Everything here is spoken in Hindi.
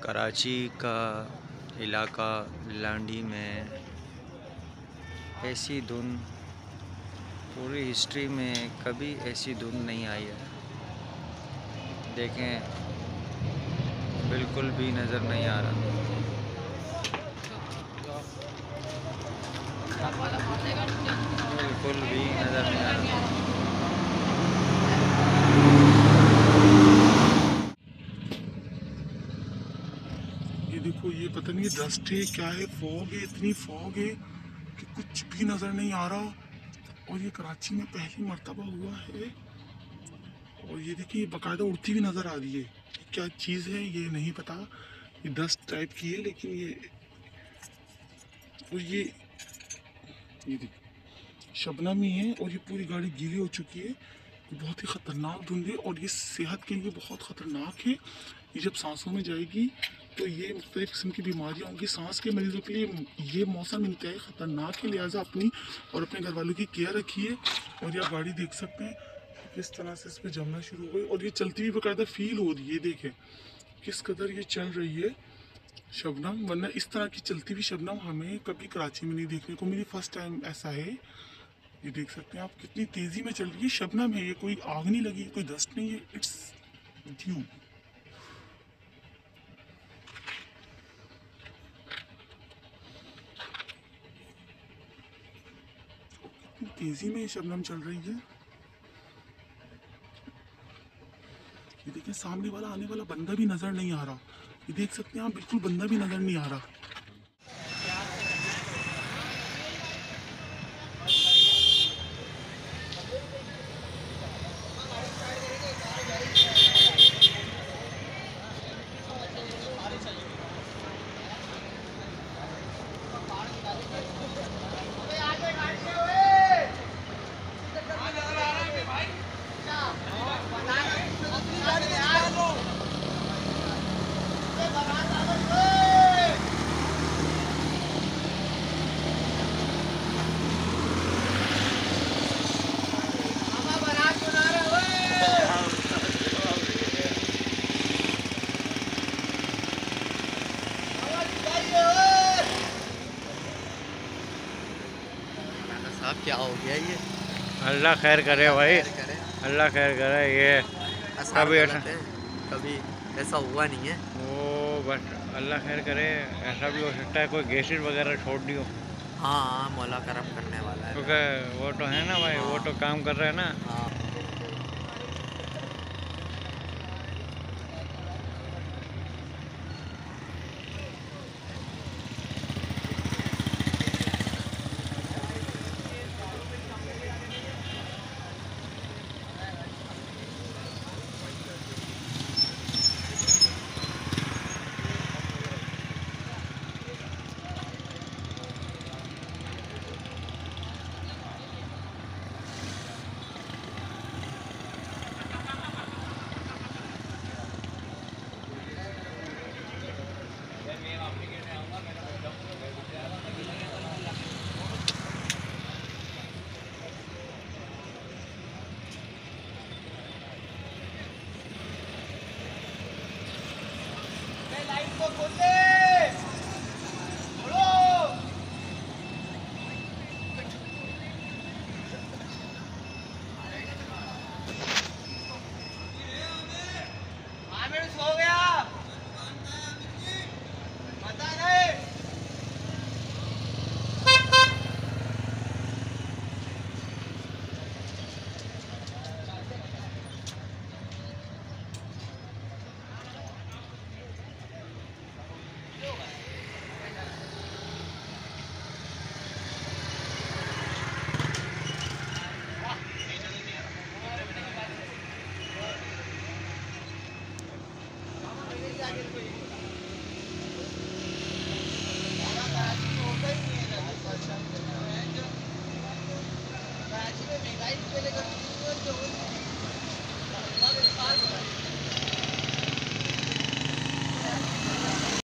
कराची का इलाका लांडी में ऐसी धुन पूरी हिस्ट्री में कभी ऐसी धुन नहीं आई है। देखें, बिल्कुल भी नज़र नहीं आ रहा। बिल्कुल भी नज़र नहीं आ रहा। ये देखो, ये पता नहीं डस्ट है क्या है, फॉग है, इतनी फॉग है कि कुछ भी नज़र नहीं आ रहा। और ये कराची में पहली मर्तबा हुआ है। और ये देखिए, ये बाकायदा उड़ती हुई नज़र आ रही है। ये क्या चीज़ है ये नहीं पता, ये डस्ट टाइप की है, लेकिन ये देखिए शबनम ही है। और ये पूरी गाड़ी गीली हो चुकी है। ये बहुत ही ख़तरनाक धुंध है और ये सेहत के लिए बहुत ख़तरनाक है। ये जब सांसों में जाएगी तो ये मुख्तलिफ़ किस्म की बीमारियाँ होंगी। सांस के मरीजों के लिए ये मौसम इंतहाई ख़तरनाक है, लिहाजा अपनी और अपने घर वालों की केयर रखिए। और ये आप गाड़ी देख सकते हैं किस तरह से इस पर जमना शुरू हो गई और ये चलती हुई बाकायदा फील हो रही है। देखें किस कदर ये चल रही है शबनम, वरना इस तरह की चलती हुई शबनम हमें कभी कराची में नहीं देखने को मिली। फर्स्ट टाइम ऐसा है। ये देख सकते हैं आप कितनी तेज़ी में चल रही है शबनम है। ये कोई आग नहीं लगी, कोई डस्ट नहीं है, इट्स ड्यू। तेजी में शबनम चल रही है। ये देखिए सामने वाला आने वाला बंदा भी नजर नहीं आ रहा। ये देख सकते हैं आप, बिल्कुल बंदा भी नजर नहीं आ रहा। साहब क्या हो गया ये? अल्लाह खैर करे भाई, अल्लाह खैर करे। ये कभी ऐसा कभी ऐसा हुआ नहीं है। वो बस अल्लाह खैर करे। ऐसा भी हो सकता है कोई गैसेज वगैरह छोड़ दी हो। हाँ, मौला करम करने वाला है। क्योंकि वो तो है ना भाई, वो तो काम कर रहे हैं ना। हाँ। लाइट को खोल दे।